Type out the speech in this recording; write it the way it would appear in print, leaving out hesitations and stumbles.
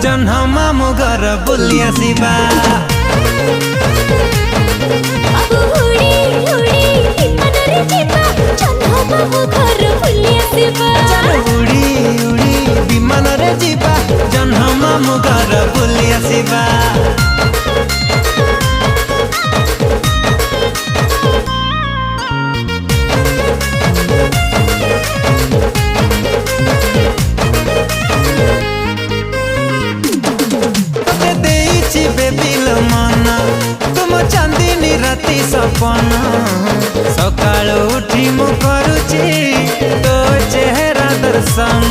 जन्ह मामु घर बुली आसिबा। उड़ी उड़ी विमान रे जीवा जन्ह मामु घर बुली आसिबा। तुम चांदनी राति सपना सकाल उठी मु करुची तो चेहरा दर्शन।